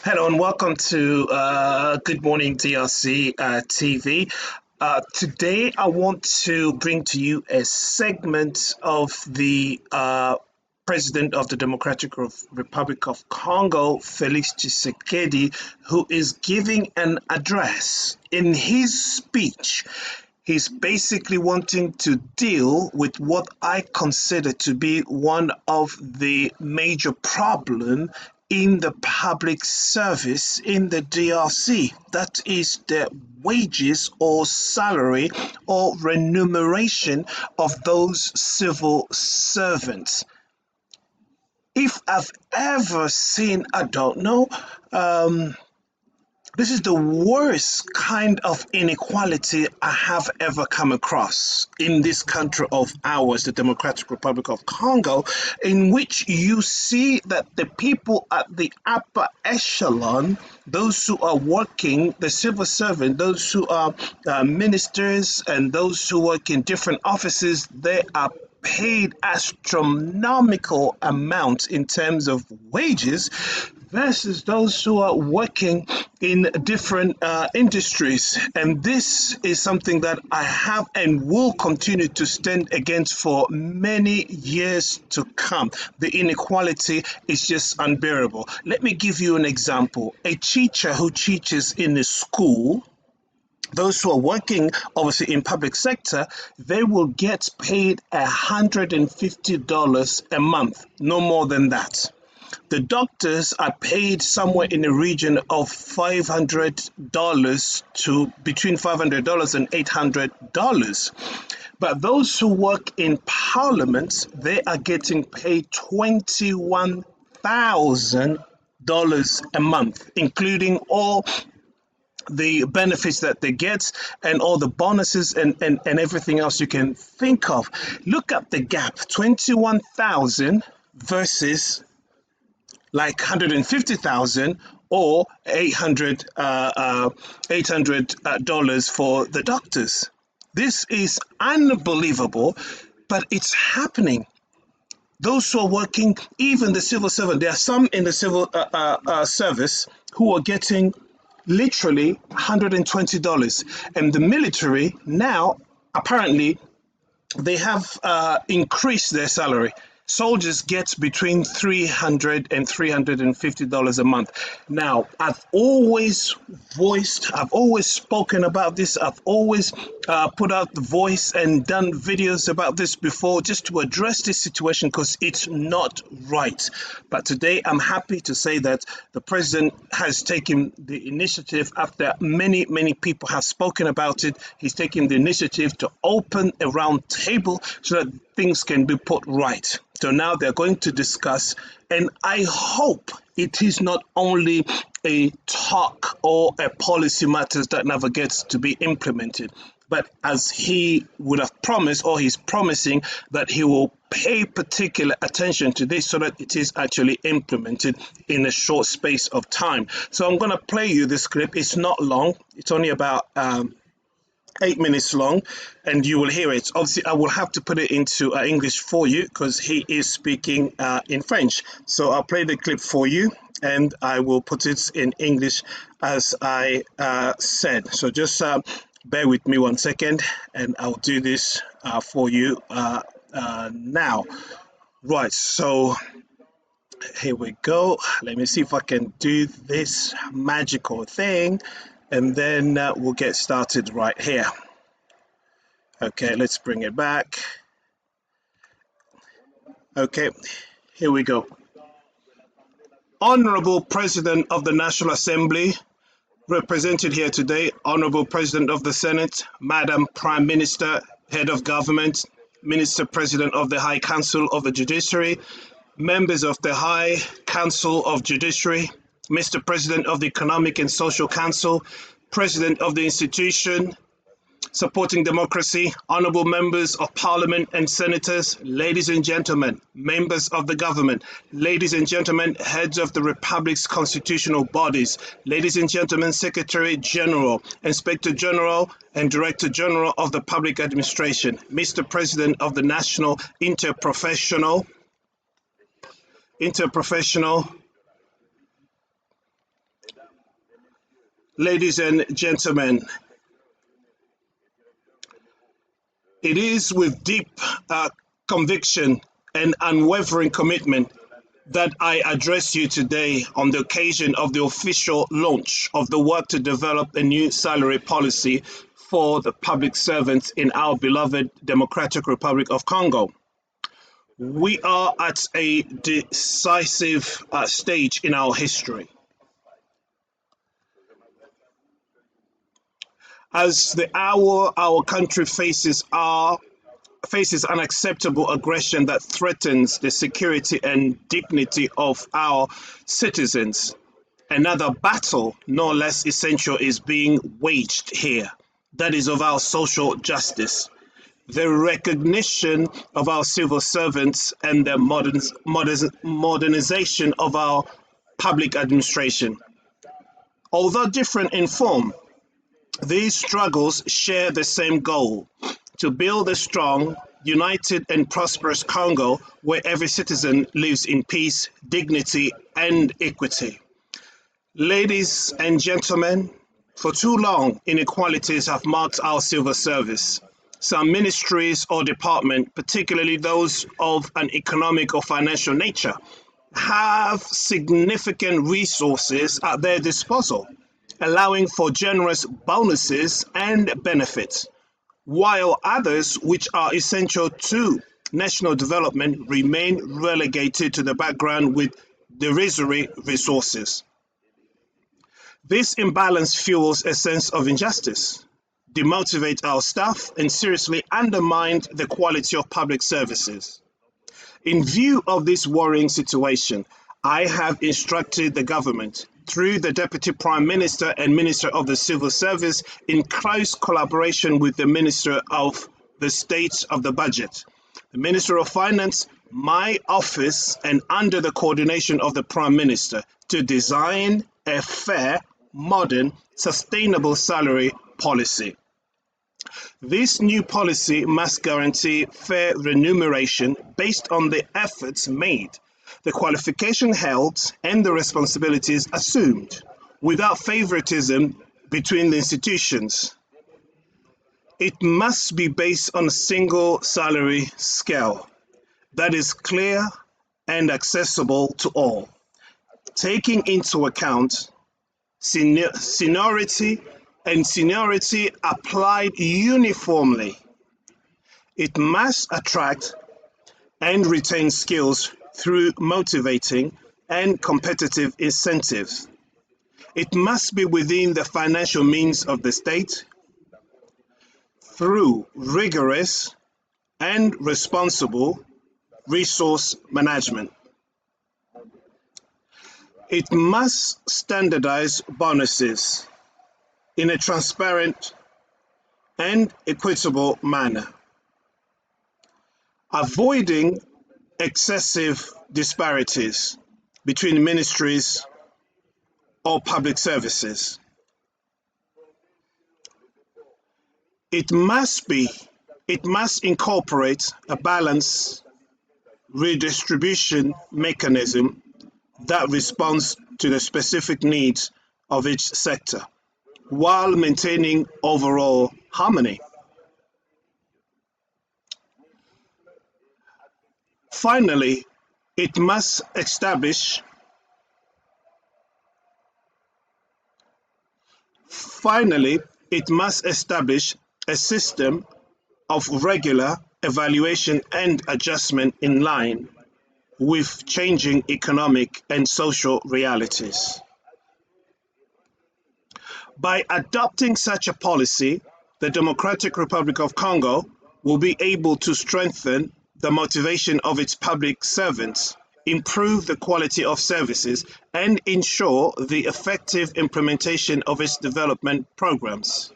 Hello and welcome to Good Morning DRC TV. Today, I want to bring to you a segment of the President of the Democratic Republic of Congo, Felix Tshisekedi, who is giving an address. In his speech, he's basically wanting to deal with what I consider to be one of the major problem in the public service in the DRC. That is the wages or salary or remuneration of those civil servants. If I've ever seen, I don't know, this is the worst kind of inequality I have ever come across in this country of ours, the Democratic Republic of Congo, in which you see that the people at the upper echelon, those who are working, the civil servant, those who are ministers, and those who work in different offices, they are paid astronomical amounts in terms of wages versus those who are working in different industries. And this is something that I have and will continue to stand against for many years to come. The inequality is just unbearable. Let me give you an example. A teacher who teaches in a school, those who are working obviously in public sector, they will get paid $150 a month, no more than that. The doctors are paid somewhere in the region of $500 to between $500 and $800. But those who work in parliament, they are getting paid $21,000 a month, including all the benefits that they get and all the bonuses and everything else you can think of. Look at the gap, 21,000 versus like 150,000 or 800 $800 for the doctors. This is unbelievable, but it's happening. Those who are working, even the civil servant, there are some in the civil service who are getting literally $120. And the military now, apparently, they have increased their salary. Soldiers get between $300 and $350 a month. Now, I've always spoken about this. I've always put out the voice and done videos about this before just to address this situation because it's not right. But today, I'm happy to say that the president has taken the initiative after many people have spoken about it. He's taken the initiative to open a round table so that things can be put right. So now they're going to discuss, and I hope it is not only a talk or a policy matters that never gets to be implemented, but as he would have promised, or he's promising that he will pay particular attention to this so that it is actually implemented in a short space of time. So I'm going to play you this clip. It's not long. It's only about 8 minutes long, and you will hear it. Obviously, I will have to put it into English for you because he is speaking in French. So I'll play the clip for you, and I will put it in English as I said. So just bear with me 1 second, and I'll do this for you now. Right, so here we go. Let me see if I can do this magical thing, and then we'll get started right here. Okay, let's bring it back. Okay, here we go. Honorable President of the National Assembly, represented here today, Honorable President of the Senate, Madam Prime Minister, Head of Government, Minister President of the High Council of the Judiciary, members of the High Council of Judiciary, Mr. President of the Economic and Social Council, President of the Institution Supporting Democracy, honorable members of Parliament and senators, ladies and gentlemen, members of the government, ladies and gentlemen, heads of the Republic's constitutional bodies, ladies and gentlemen, Secretary General, Inspector General, and Director General of the Public Administration, Mr. President of the National Interprofessional Ladies and gentlemen, it is with deep conviction and unwavering commitment that I address you today on the occasion of the official launch of the work to develop a new salary policy for the public servants in our beloved Democratic Republic of Congo. We are at a decisive stage in our history. As our country faces unacceptable aggression that threatens the security and dignity of our citizens. Another battle, no less essential, is being waged here. That is of our social justice, the recognition of our civil servants, and the modernization of our public administration. Although different in form, these struggles share the same goal: to build a strong, united, and prosperous Congo where every citizen lives in peace, dignity, and equity. Ladies and gentlemen, for too long, inequalities have marked our civil service. Some ministries or departments, particularly those of an economic or financial nature, have significant resources at their disposal, allowing for generous bonuses and benefits, while others, which are essential to national development, remain relegated to the background with derisory resources. This imbalance fuels a sense of injustice, demotivates our staff, and seriously undermines the quality of public services. In view of this worrying situation, I have instructed the government, through the Deputy Prime Minister and Minister of the Civil Service, in close collaboration with the Minister of the State of the Budget, the Minister of Finance, my office, and under the coordination of the Prime Minister, to design a fair, modern, sustainable salary policy. This new policy must guarantee fair remuneration based on the efforts made, the qualification held, and the responsibilities assumed, without favoritism between the institutions. It must be based on a single salary scale that is clear and accessible to all, taking into account seniority and seniority applied uniformly. It must attract and retain skills through motivating and competitive incentives. It must be within the financial means of the state through rigorous and responsible resource management. It must standardize bonuses in a transparent and equitable manner, avoiding excessive disparities between ministries or public services. It must incorporate a balanced redistribution mechanism that responds to the specific needs of each sector, while maintaining overall harmony. Finally, it must establish a system of regular evaluation and adjustment in line with changing economic and social realities. By adopting such a policy, the Democratic Republic of Congo will be able to strengthen the motivation of its public servants, improve the quality of services, and ensure the effective implementation of its development programs.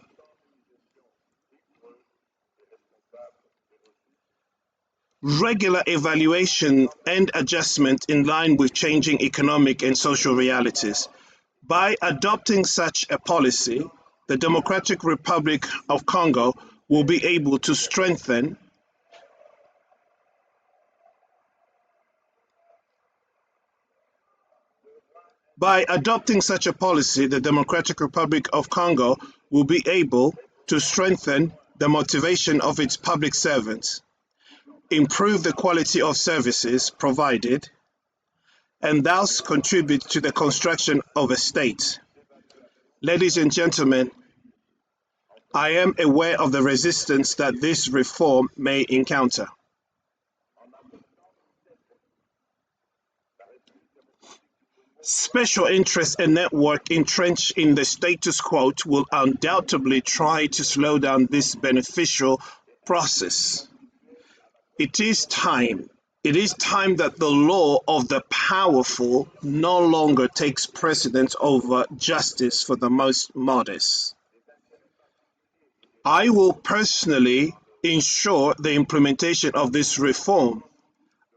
Regular evaluation and adjustment in line with changing economic and social realities. By adopting such a policy, the Democratic Republic of Congo will be able to strengthen By adopting such a policy, the Democratic Republic of Congo will be able to strengthen the motivation of its public servants, improve the quality of services provided, and thus contribute to the construction of a state. Ladies and gentlemen, I am aware of the resistance that this reform may encounter. Special interests and networks entrenched in the status quo will undoubtedly try to slow down this beneficial process. It is time. It is time that the law of the powerful no longer takes precedence over justice for the most modest. I will personally ensure the implementation of this reform.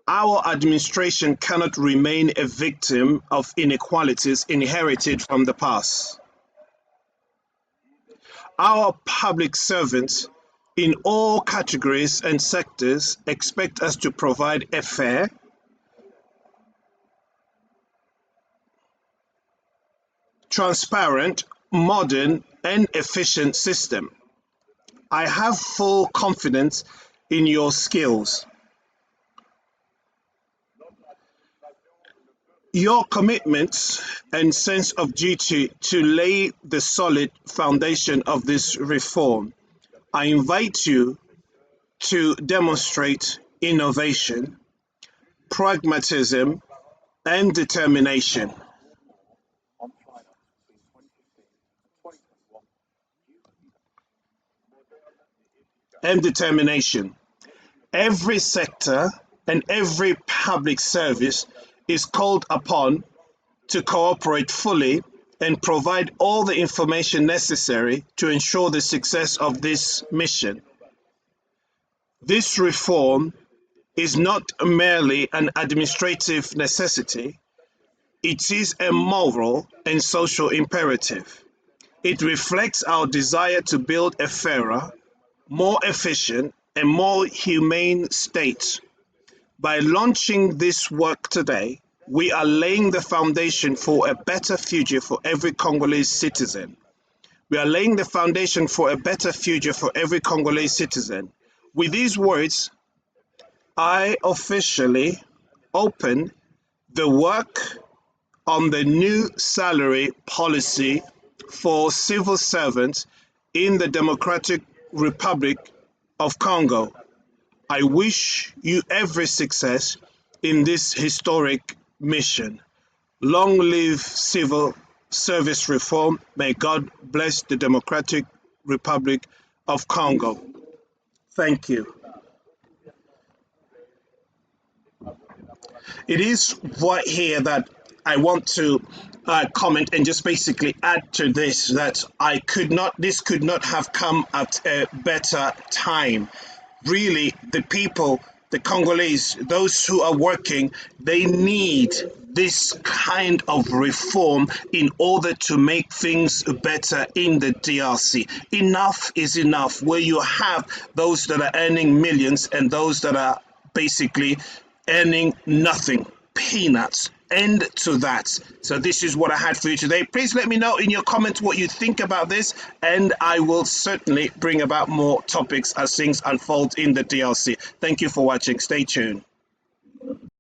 Our administration cannot remain a victim of inequalities inherited from the past. Our public servants in all categories and sectors expect us to provide a fair, transparent, modern, and efficient system. I have full confidence in your skills. Your commitment and sense of duty to lay the solid foundation of this reform. I invite you to demonstrate innovation, pragmatism, and determination. Every sector and every public service is called upon to cooperate fully and provide all the information necessary to ensure the success of this mission. This reform is not merely an administrative necessity, it is a moral and social imperative. It reflects our desire to build a fairer, more efficient, and more humane state. By launching this work today, we are laying the foundation for a better future for every Congolese citizen. We are laying the foundation for a better future for every Congolese citizen. With these words, I officially open the work on the new salary policy for civil servants in the Democratic Republic of Congo. I wish you every success in this historic mission. Long live civil service reform. May God bless the Democratic Republic of Congo. Thank you. It is right here that I want to comment and just basically add to this that this could not have come at a better time. Really, the people, the Congolese, those who are working, they need this kind of reform in order to make things better in the DRC. Enough is enough, where you have those that are earning millions and those that are basically earning nothing, peanuts. End to that. So this is what I had for you today. Please let me know in your comments what you think about this, and I will certainly bring about more topics as things unfold in the DRC. Thank you for watching. Stay tuned.